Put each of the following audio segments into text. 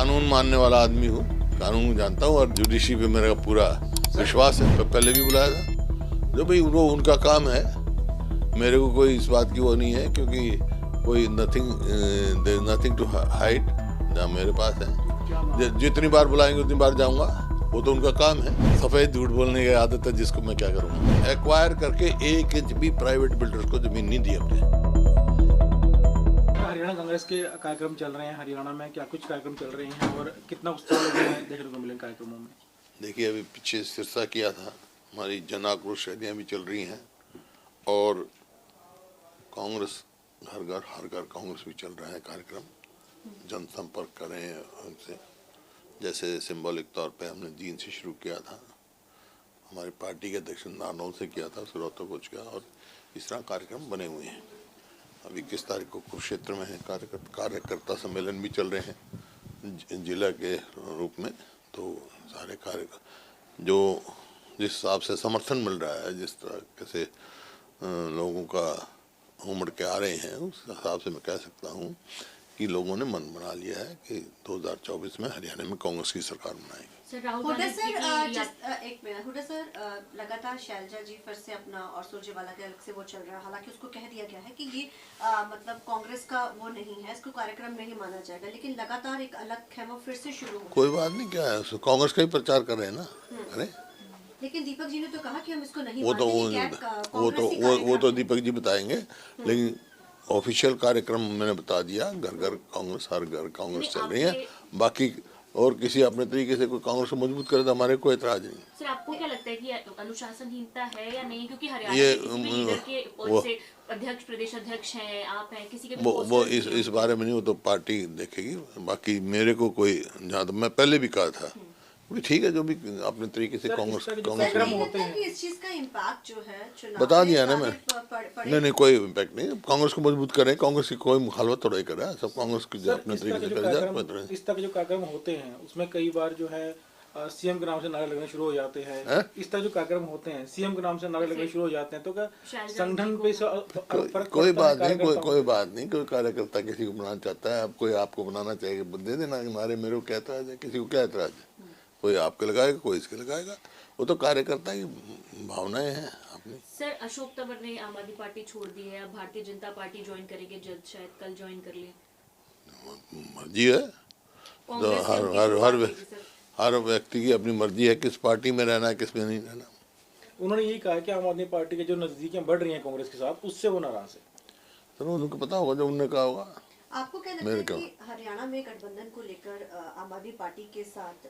कानून मानने वाला आदमी हूँ, कानून जानता हूँ और जुडिशरी पे मेरा पूरा विश्वास है। तो पहले भी बुलाया था, जो भाई वो उनका काम है, मेरे को कोई इस बात की वो नहीं है, क्योंकि कोई नथिंग टू हाइड जहाँ मेरे पास है। जितनी बार बुलाएंगे उतनी बार जाऊँगा, वो तो उनका काम है। सफेद झूठ बोलने की आदत है जिसको मैं क्या करूँगा। एक्वायर करके 1 इंच भी प्राइवेट बिल्डर्स को जमीन नहीं दी हमने। हरियाणा कांग्रेस के कार्यक्रम चल रहे हैं, हरियाणा में क्या कुछ कार्यक्रम चल रहे हैं और कितना उत्साह देखने को मिले कार्यक्रमों में? देखिए, अभी पीछे सिरसा किया था, हमारी जन आक्रोश रैलियाँ भी चल रही हैं और कांग्रेस घर घर हर घर कांग्रेस भी चल रहा है कार्यक्रम। जनसंपर्क करें उनसे, जैसे सिंबॉलिक तौर पे हमने जींद से शुरू किया था, हमारी पार्टी के अध्यक्ष नारनौल से किया था, फिर रोहतक गया, और इस तरह कार्यक्रम बने हुए हैं। अभी 21 तारीख को कुरुक्षेत्र में है कार्यकर्ता सम्मेलन भी चल रहे हैं जिला के रूप में। तो सारे कार्य जो जिस हिसाब से समर्थन मिल रहा है, जिस तरह से लोगों का उमड़ के आ रहे हैं, उस हिसाब से मैं कह सकता हूँ कि लोगों ने मन बना लिया है कि 2024 में हरियाणा में कांग्रेस की सरकार बनाएगी। हुड्डा सर, लगातार शैलजा जी फिर से अपना और सुरजेवाला के अलग से वो चल रहा है। हालांकि उसको कह दिया गया है कि ये मतलब कांग्रेस का वो नहीं है, इसको कार्यक्रम नहीं माना जाएगा, लेकिन लगातार एक अलग खेमा फिर से शुरू हो। कोई बात नहीं, क्या है, कांग्रेस का ही प्रचार कर रहे हैं ना। अरे लेकिन दीपक जी ने तो कहा कि हम इसको नहीं मानते। वो तो दीपक जी बताएंगे, लेकिन ऑफिशियल कार्यक्रम मैंने बता दिया। घर घर कांग्रेस, हर घर कांग्रेस चल रही है। बाकी और किसी अपने तरीके से कोई कांग्रेस को मजबूत करे तो हमारे कोई एतराज नहीं। सर, आपको क्या लगता है कि अनुशासनहीनता है या नहीं? क्योंकि हरियाणा में लीडर के पद से अध्यक्ष, प्रदेश अध्यक्ष हैं, आप हैं, किसी के वो इस बारे में नहीं, वो तो पार्टी देखेगी। बाकी मेरे को कोई, जहाँ मैं पहले भी कहा था, ठीक है, जो भी अपने तरीके से कांग्रेस होते हैं, इस चीज का इम्पैक्ट जो है बता दिया ना मैं। नहीं, कोई इम्पैक्ट नहीं। कांग्रेस को मजबूत करें, कांग्रेस की कोई मुखालफत थोड़ा ही करे, सब कांग्रेस की अपने तरीके से कर जाए। इस तरह के जो कार्यक्रम होते हैं उसमें कई बार जो है सीएम के नाम से नारे लगने शुरू हो जाते हैं। इस तरह जो कार्यक्रम होते हैं सीएम के नाम से नारे लगने शुरू हो जाते हैं, तो क्या संगठन पे कोई बात नहीं, कोई बात नहीं। कोई कार्यकर्ता किसी को बनाना चाहता है, अब कोई आपको बनाना चाहिए, दे देना नारे। मेरे को क्या एतराज है, किसी को क्या एतराज है? कोई आपके लगाएगा, कोई इसके लगाएगा, वो तो कार्यकर्ता की भावनाएं हैं अपनी। सर, अशोक तंवर ने आम आदमी पार्टी छोड़ दी है, अब भारतीय जनता पार्टी ज्वाइन करेंगे, जल्द शायद कल ज्वाइन कर ले। मर्जी है, तो हर व्यक्ति की अपनी मर्जी है किस पार्टी में रहना है, किस में नहीं रहना। उन्होंने यही कहा कि आम आदमी पार्टी के जो नजदीकियां बढ़ रही हैं कांग्रेस के साथ, उससे वो नाराज है। तो उनको पता होगा जो उन्होंने कहा होगा। आपको क्या लगता है कि हरियाणा में गठबंधन को लेकर आम आदमी पार्टी के साथ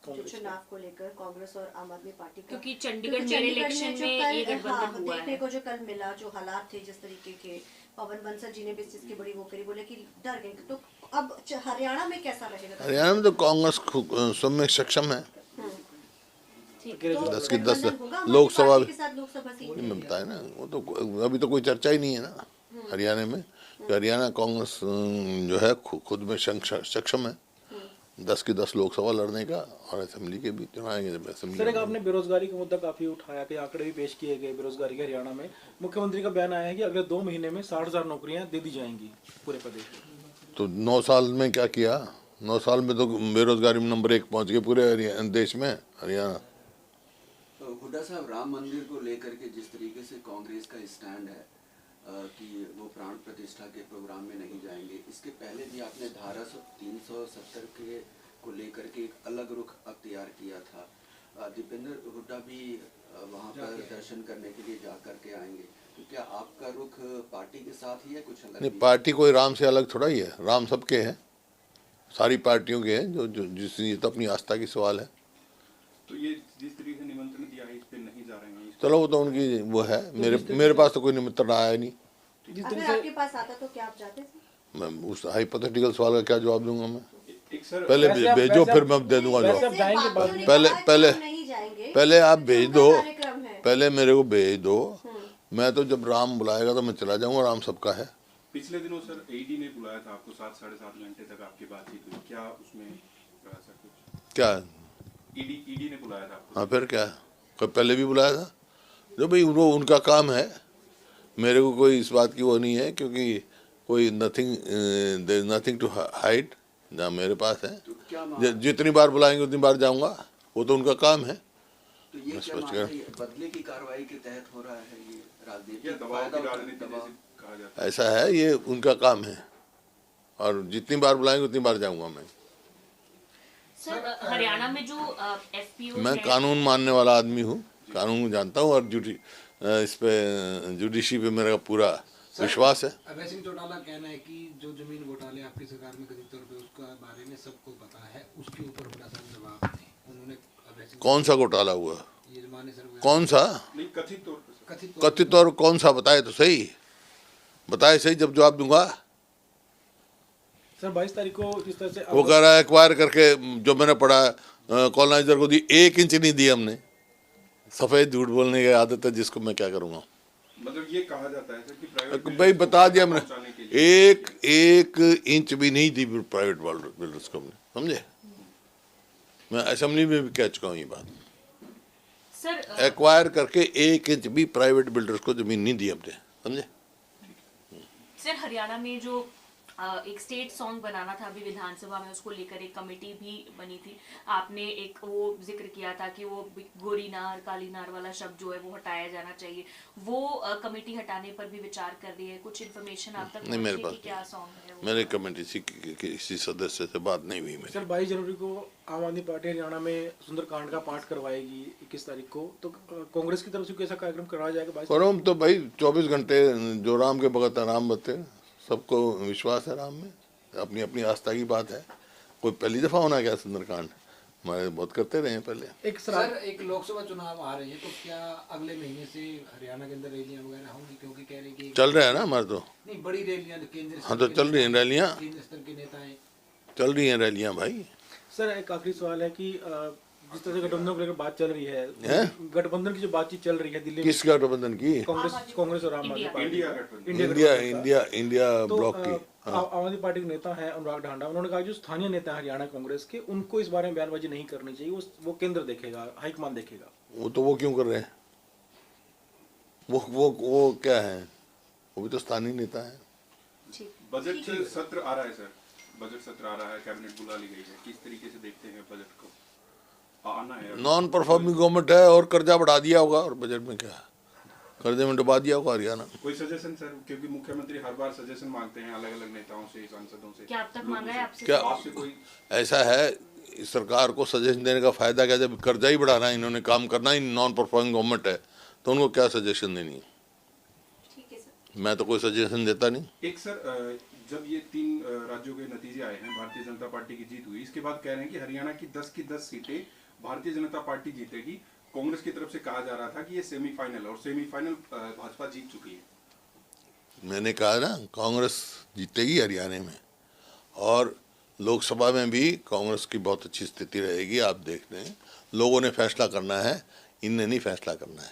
जो चुनाव को लेकर कांग्रेस और आम आदमी पार्टी, क्योंकि चंडीगढ़ में इलेक्शन में ये गठबंधन हुआ देखने को जो कल मिला, जो हालात थे जिस तरीके के, पवन बंसल जी ने भी इस चीज की बड़ी वो करी, बोले कि डर गए। तो अब हरियाणा में कैसा रहेगा? हरियाणा में तो कांग्रेस सब में सक्षम है। 10 की 10 लोकसभा में बताया ना, वो तो अभी तो कोई चर्चा ही नहीं है ना हरियाणा में। हरियाणा कांग्रेस जो है खुद में सक्षम है 10 की 10 लोकसभा लड़ने का, और असेंबली के भी चुनाएंगे। जब असेंबली सर, आपने बेरोजगारी का मुद्दा काफी उठाया कि आंकड़े भी पेश किए गए बेरोजगारी के। हरियाणा में मुख्यमंत्री का बयान आया है कि अगले 2 महीने में 60,000 नौकरियां दे दी जाएंगी पूरे प्रदेश में। तो 9 साल में क्या किया? 9 साल में तो बेरोजगारी में नंबर 1 पहुंच गए पूरे देश में हरियाणा। हुड्डा साहब, राम मंदिर को लेकर के जिस तरीके से कांग्रेस का स्टैंड है कि वो प्राण प्रतिष्ठा के प्रोग्राम में नहीं जाएंगे, इसके पहले भी आपने धारा 370 के को लेकर के एक अलग रुख अख्तियार किया था। दीपेंद्र हुड्डा भी वहां पर दर्शन करने के लिए जा करके आएंगे, तो क्या आपका रुख पार्टी के साथ ही है, कुछ अलग? नहीं, पार्टी कोई राम से अलग थोड़ा ही है। राम सबके हैं, सारी पार्टियों के हैं, ये तो अपनी आस्था की सवाल है। तो ये जिस तरीके से निमंत्रण दिया है, इस पे नहीं जा रहे हैं? चलो, वो तो उनकी वो है। मेरे पास तो कोई निमंत्रण आया नहीं। अगर आपके पास आता तो क्या आप जाते थे? मैं उस हाइपोथेटिकल सवाल का क्या जवाब दूंगा? मैं सर, पहले भेजो, फिर मैं दे दूंगा जवाब। पहले आप भेज दो, पहले मेरे को भेज दो। मैं तो जब राम बुलाएगा तो मैं चला जाऊंगा, राम सबका है। पिछले दिनों सर ईडी ने बुलाया था आपको, 7-7.5 घंटे तक आपकी बातचीत हुई, क्या उसमें सर कुछ? क्या ईडी ने बुलाया था आपको? हाँ, फिर क्या, पहले भी बुलाया था। जो भाई वो उनका काम है, मेरे को कोई इस बात की वो नहीं है, क्योंकि कोई नथिंग टू हाइड जहाँ मेरे पास है, तो क्या मामला? जितनी बार बुलाएंगे उतनी बार जाऊंगा, वो तो उनका काम है। तो ये क्या स्पष्ट मामला कर। है? ये बदले की कार्रवाई के तहत हो रहा है, ये या राजनीतिक दबाव फायदा की उठा- राजनीति दबाव। जैसे कहा जाता है। ऐसा है, ये उनका काम है, और जितनी बार बुलाएंगे उतनी बार जाऊंगा मैं। सर हरियाणा में जो एफपीओ मैं कानून मानने वाला आदमी हूँ, कानून को जानता हूँ, और इस पे जुडिशरी पे मेरा पूरा विश्वास है। अभय सिंह चौटाला कहना है कि जो जमीन घोटाले आपकी सरकार में कथित तौर पे उसका बारे में सबको पता है, उसके ऊपर हुड्डा साहब जवाब दें। उन्होंने अभय सिंह कौन सा घोटाला हुआ? ये माने सर कौन सा नहीं, कथित तौर पर सर। कथित तौर कथित और कौन सा? बताए तो सही, बताए सही, जब जवाब दूंगा। सर 22 तारीख को जिस तरह से वो कह रहा है एक्वायर करके, जो मैंने पढ़ा कॉलोनाइजर को दी, 1 इंच नहीं दी हमने। सफेद झूठ बोलने की आदत है जिसको मैं क्या करूंगा। मतलब ये कहा जाता है सर कि प्राइवेट भाई बता दिया पहुंचाने मैंने, के लिए। एक इंच भी नहीं दी प्राइवेट बिल्डर्स को हमने, समझे? मैं असेंबली में भी कह चुका हूँ ये बात। सर एक्वायर करके 1 इंच भी प्राइवेट बिल्डर्स को जमीन नहीं दी हमने, समझे? सर हरियाणा में जो एक स्टेट सॉन्ग बनाना था अभी विधानसभा में, उसको लेकर एक कमेटी भी बनी थी। आपने एक वो जिक्र किया था कि वो गोरी नार काली नार वाला शब्द जो है वो हटाया जाना चाहिए। वो कमेटी हटाने पर भी विचार कर रही है। कुछ इन्फॉर्मेशन आप तक नहीं, मेरे पहुंची पास कि क्या सॉन्ग है वो? मेरे कमेटी किसी सदस्य से बात नहीं हुई मेरी। सर 22 जनवरी को आम आदमी पार्टी हरियाणा में सुंदरकांड का पाठ करवाएगी 21 तारीख को, तो कांग्रेस की तरफ से कैसा कार्यक्रम करवाया जाएगा 22 पर हम तो भाई 24 घंटे जो राम के भगत राम बते, सबको विश्वास है राम में, अपनी अपनी आस्था की बात है। कोई पहली दफा होना क्या सुंदरकांड? हमारे बहुत करते रहे हैं पहले। एक सर एक लोकसभा चुनाव आ रहे हैं, तो क्या अगले महीने से हरियाणा के अंदर रैलियां वगैरह होंगी? क्योंकि कह रहे हैं कि चल रहे हैं ना हमारे तो, नहीं, बड़ी रैलियां केंद्र हाँ तो चल रही हैं रैलियां, केंद्र स्तर के नेता हैं। चल रही हैं रैलियां भाई। सर एक आखिरी सवाल है कि जिस तरह से गठबंधन को लेकर बात चल रही है, हैं? गठबंधन की जो बातचीत चल रही है दिल्ली में, किस गठबंधन की? कांग्रेस और आम आदमी पार्टी, इंडिया गठबंधन। इंडिया तो ब्लॉक की। आम आदमी पार्टी के नेता हैं अनुराग ढांडा, उन्होंने कहा जो स्थानीय नेता हैं हरियाणा कांग्रेस के, उनको इस बारे में बयानबाजी नहीं करनी चाहिए, वो केंद्र देखेगा, हाईकमान देखेगा। वो क्यों कर रहे हैं? वो क्या है? वो भी तो स्थानीय नेता है। बजट सत्र आ रहा है सर, बजट सत्र आ रहा है, कैबिनेट बुला ली गई है। किस तरीके से देखते हैं बजट को? आना है। नॉन परफॉर्मिंग गवर्नमेंट है, और कर्जा बढ़ा दिया होगा, और बजट में क्या है, कर्जे में डुबा दिया होगा हरियाणा। कोई सजेशन सर, क्योंकि मुख्यमंत्री हर बार सजेशन मांगते हैं अलग अलग नेताओं से, सांसदों से। क्या अब तक मांगा है आपसे? क्या आपसे कोई ऐसा है, इस सरकार को सजेशन देने का फायदा क्या? जब कर्जा ही बढ़ाना है इन्होंने, काम करना ही नॉन परफॉर्मिंग गवर्नमेंट है, तो उनको क्या सजेशन देनी है? ठीक है सर। मैं तो कोई सजेशन देता नहीं। एक सर, जब ये 3 राज्यों के नतीजे आए हैं, भारतीय जनता पार्टी की जीत हुई, इसके बाद कह रहे हैं कि हरियाणा की 10 की 10 सीटें भारतीय जनता पार्टी जीतेगी। कांग्रेस की तरफ से कहा जा रहा था कि ये सेमीफाइनल, और सेमीफाइनल भाजपा जीत चुकी है। मैंने कहा ना, कांग्रेस जीतेगी हरियाणा में, और लोकसभा में भी कांग्रेस की बहुत अच्छी स्थिति रहेगी। आप देख रहे हैं, लोगों ने फैसला करना है, इनने नहीं फैसला करना है।